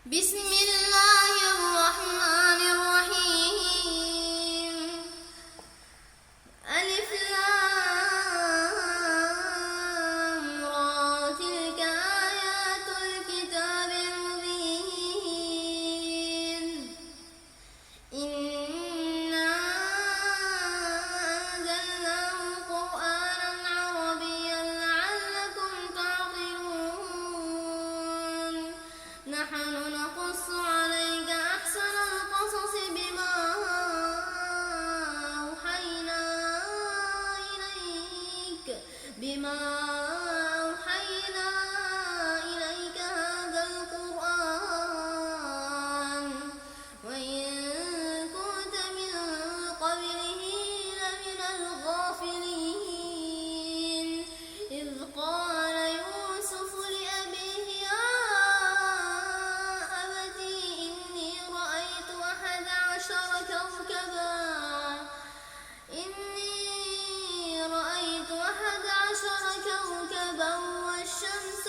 بسم الله الرحمن الرحيم. ألف لام را تلك آيات الكتاب المبين. إنا أنزلناه قرآنا عربيا لعلكم تعقلون. نحن نقص عليك أحسن القصص بما أوحينا إليك هذا القرآن وإن كنت من قبله لمن الغافلين. إذ قال يوسف لأبيه يا أبت إني رأيت أحد عشر كوكبا والشمس